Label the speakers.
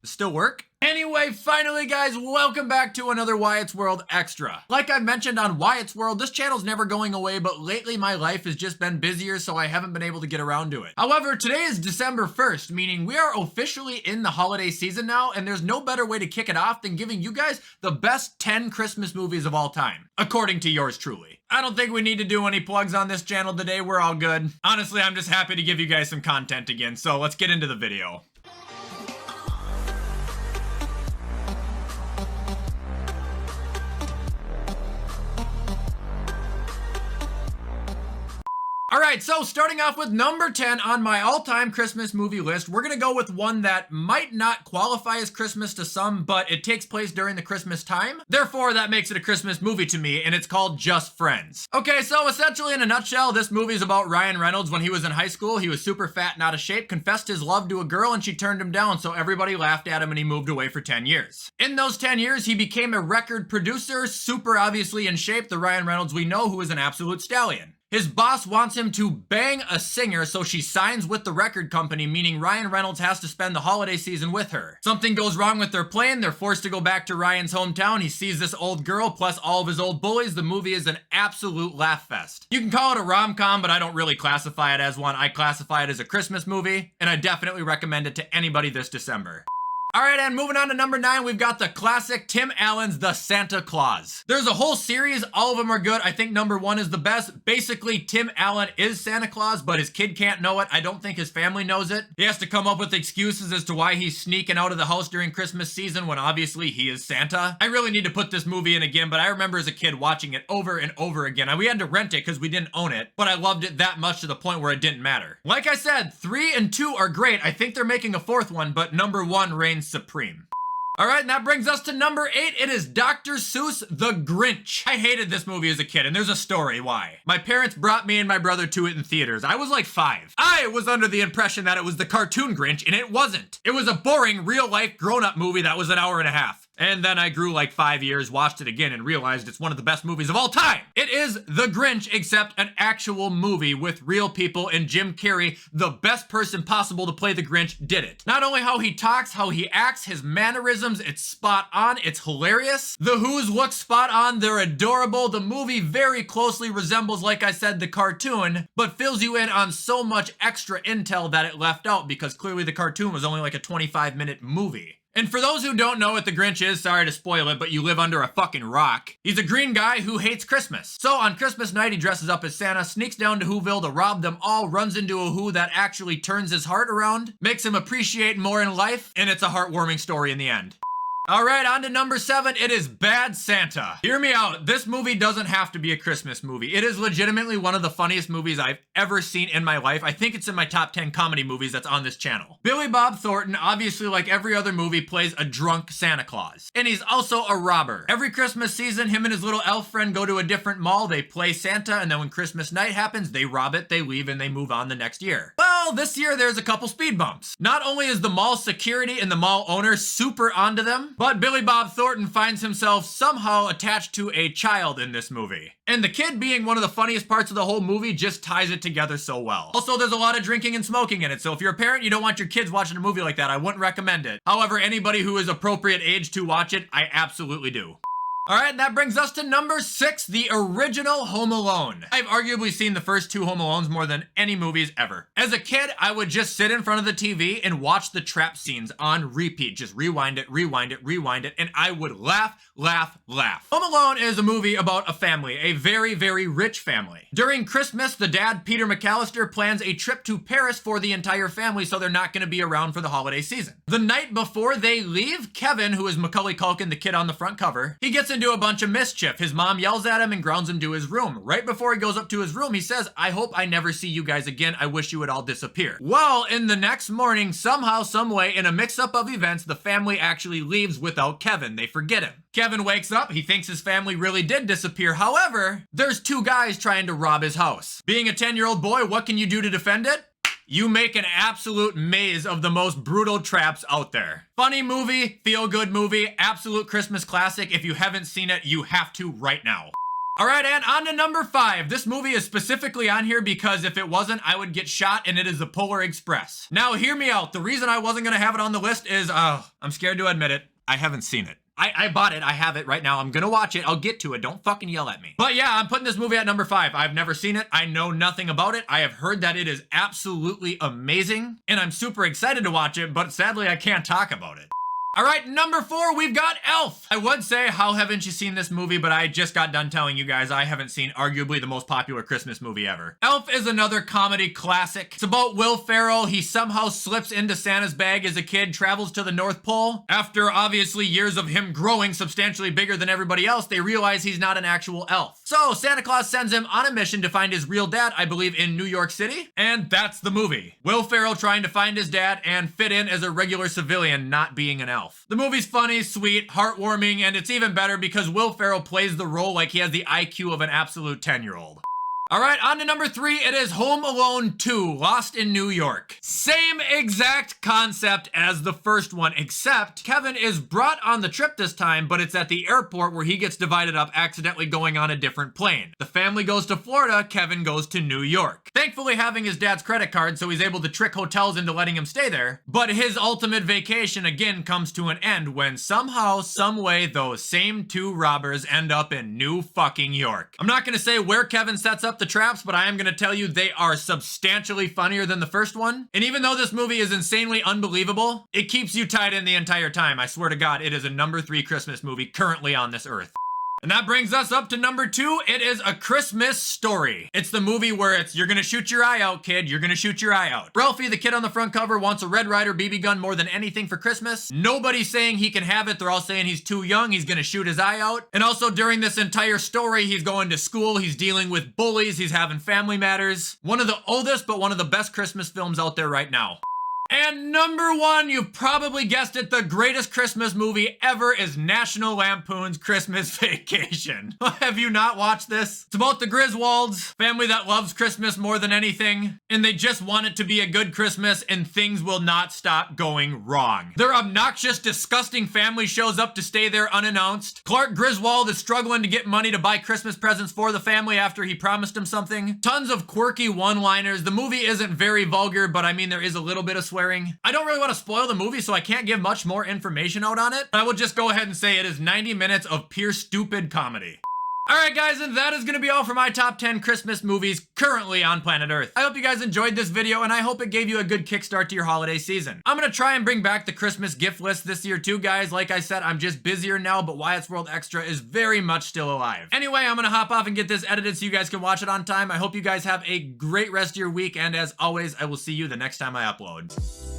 Speaker 1: Still work? Anyway, finally guys, welcome back to another Wyatt's World Extra. Like I mentioned on Wyatt's World, this channel's never going away, but lately my life has just been busier, so I haven't been able to get around to it. However, today is December 1st, meaning we are officially in the holiday season now, and there's no better way to kick it off than giving you guys the best 10 Christmas movies of all time, according to yours truly. I don't think we need to do any plugs on this channel today, we're all good. Honestly, I'm just happy to give you guys some content again, so let's get into the video. Alright, so starting off with number 10 on my all-time Christmas movie list, we're gonna go with one that might not qualify as Christmas to some, but it takes place during the Christmas time. Therefore, that makes it a Christmas movie to me, and it's called Just Friends. Okay, so essentially in a nutshell, this movie is about Ryan Reynolds when he was in high school. He was super fat and out of shape, confessed his love to a girl, and she turned him down, so everybody laughed at him and he moved away for 10 years. In those 10 years, he became a record producer, super obviously in shape, the Ryan Reynolds we know who is an absolute stallion. His boss wants him to bang a singer, so she signs with the record company, meaning Ryan Reynolds has to spend the holiday season with her. Something goes wrong with their plan, they're forced to go back to Ryan's hometown. He sees this old girl plus all of his old bullies. The movie is an absolute laugh fest. You can call it a rom-com, but I don't really classify it as one. I classify it as a Christmas movie, and I definitely recommend it to anybody this December. Alright, and moving on to number 9, we've got the classic Tim Allen's The Santa Claus. There's a whole series, all of them are good. I think number 1 is the best. Basically, Tim Allen is Santa Claus, but his kid can't know it. I don't think his family knows it. He has to come up with excuses as to why he's sneaking out of the house during Christmas season when obviously he is Santa. I really need to put this movie in again, but I remember as a kid watching it over and over again. And we had to rent it because we didn't own it, but I loved it that much to the point where it didn't matter. Like I said, 3 and 2 are great. I think they're making a 4th one, but number 1 reigns supreme. Alright, and that brings us to number 8. It is Dr. Seuss' The Grinch. I hated this movie as a kid, and there's a story why. My parents brought me and my brother to it in theaters. I was like 5. I was under the impression that it was the cartoon Grinch, and it wasn't. It was a boring, real-life, grown-up movie that was an hour and a half. And then I grew like 5 years, watched it again, and realized it's one of the best movies of all time. It is The Grinch, except an actual movie with real people, and Jim Carrey, the best person possible to play the Grinch, did it. Not only how he talks, how he acts, his mannerisms, it's spot on, it's hilarious. The Who's look spot on, they're adorable. The movie very closely resembles, like I said, the cartoon, but fills you in on so much extra intel that it left out because clearly the cartoon was only like a 25-minute movie. And for those who don't know what the Grinch is, sorry to spoil it, but you live under a fucking rock. He's a green guy who hates Christmas. So on Christmas night, he dresses up as Santa, sneaks down to Whoville to rob them all, runs into a Who that actually turns his heart around, makes him appreciate more in life, and it's a heartwarming story in the end. Alright, on to number 7, it is Bad Santa. Hear me out, this movie doesn't have to be a Christmas movie. It is legitimately one of the funniest movies I've ever seen in my life. I think it's in my top 10 comedy movies that's on this channel. Billy Bob Thornton, obviously like every other movie, plays a drunk Santa Claus. And he's also a robber. Every Christmas season, him and his little elf friend go to a different mall, they play Santa, and then when Christmas night happens, they rob it, they leave, and they move on the next year. Well, this year there's a couple speed bumps. Not only is the mall security and the mall owner super onto them, but Billy Bob Thornton finds himself somehow attached to a child in this movie. And the kid being one of the funniest parts of the whole movie just ties it together so well. Also, there's a lot of drinking and smoking in it, so if you're a parent, you don't want your kids watching a movie like that, I wouldn't recommend it. However, anybody who is appropriate age to watch it, I absolutely do. Alright, and that brings us to number 6, the original Home Alone. I've arguably seen the first 2 Home Alones more than any movies ever. As a kid, I would just sit in front of the TV and watch the trap scenes on repeat. Just rewind it, rewind it, rewind it, and I would laugh, laugh, laugh. Home Alone is a movie about a family, a very, very rich family. During Christmas, the dad, Peter McAllister, plans a trip to Paris for the entire family, so they're not going to be around for the holiday season. The night before they leave, Kevin, who is Macaulay Culkin, the kid on the front cover, he gets into a bunch of mischief. His mom yells at him and grounds him to his room. Right before he goes up to his room, he says, "I hope I never see you guys again. I wish you would all disappear." Well, in the next morning, somehow, someway, in a mix-up of events, the family actually leaves without Kevin. They forget him. Kevin wakes up, he thinks his family really did disappear. However, there's 2 guys trying to rob his house. Being a 10-year-old boy, what can you do to defend it? You make an absolute maze of the most brutal traps out there. Funny movie, feel-good movie, absolute Christmas classic. If you haven't seen it, you have to right now. All right, and on to number 5. This movie is specifically on here because if it wasn't, I would get shot, and it is The Polar Express. Now, hear me out. The reason I wasn't gonna have it on the list is, I'm scared to admit it, I haven't seen it. I bought it, I have it right now, I'm gonna watch it, I'll get to it, don't fucking yell at me. But yeah, I'm putting this movie at number 5. I've never seen it, I know nothing about it, I have heard that it is absolutely amazing, and I'm super excited to watch it, but sadly I can't talk about it. All right, number 4, we've got Elf. I would say, how haven't you seen this movie? But I just got done telling you guys I haven't seen arguably the most popular Christmas movie ever. Elf is another comedy classic. It's about Will Ferrell. He somehow slips into Santa's bag as a kid, travels to the North Pole. After obviously years of him growing substantially bigger than everybody else, they realize he's not an actual elf. So Santa Claus sends him on a mission to find his real dad, I believe in New York City. And that's the movie. Will Ferrell trying to find his dad and fit in as a regular civilian, not being an elf. The movie's funny, sweet, heartwarming, and it's even better because Will Ferrell plays the role like he has the IQ of an absolute 10-year-old. All right, on to number 3, it is Home Alone 2, Lost in New York. Same exact concept as the first one, except Kevin is brought on the trip this time, but it's at the airport where he gets divided up accidentally going on a different plane. The family goes to Florida, Kevin goes to New York. Thankfully having his dad's credit card, so he's able to trick hotels into letting him stay there, but his ultimate vacation again comes to an end when somehow, someway, those same 2 robbers end up in New fucking York. I'm not gonna say where Kevin sets up the traps, but I am gonna tell you they are substantially funnier than the first one. And even though this movie is insanely unbelievable, it keeps you tied in the entire time. I swear to God, it is a number 3 Christmas movie currently on this earth. And that brings us up to number 2. It is A Christmas Story. It's the movie where it's, you're gonna shoot your eye out, kid. You're gonna shoot your eye out. Ralphie, the kid on the front cover, wants a Red Ryder BB gun more than anything for Christmas. Nobody's saying he can have it. They're all saying he's too young. He's gonna shoot his eye out. And also during this entire story, he's going to school. He's dealing with bullies. He's having family matters. One of the oldest, but one of the best Christmas films out there right now. And number 1, you've probably guessed it, the greatest Christmas movie ever is National Lampoon's Christmas Vacation. Have you not watched this? It's about the Griswolds, family that loves Christmas more than anything, and they just want it to be a good Christmas and things will not stop going wrong. Their obnoxious, disgusting family shows up to stay there unannounced. Clark Griswold is struggling to get money to buy Christmas presents for the family after he promised him something. Tons of quirky one-liners. The movie isn't very vulgar, but I mean there is a little bit of swearing. I don't really want to spoil the movie, so I can't give much more information out on it. I will just go ahead and say it is 90 minutes of pure stupid comedy. Alright guys, and that is going to be all for my top 10 Christmas movies currently on planet Earth. I hope you guys enjoyed this video, and I hope it gave you a good kickstart to your holiday season. I'm going to try and bring back the Christmas gift list this year too, guys. Like I said, I'm just busier now, but Wyatt's World Extra is very much still alive. Anyway, I'm going to hop off and get this edited so you guys can watch it on time. I hope you guys have a great rest of your week, and as always, I will see you the next time I upload.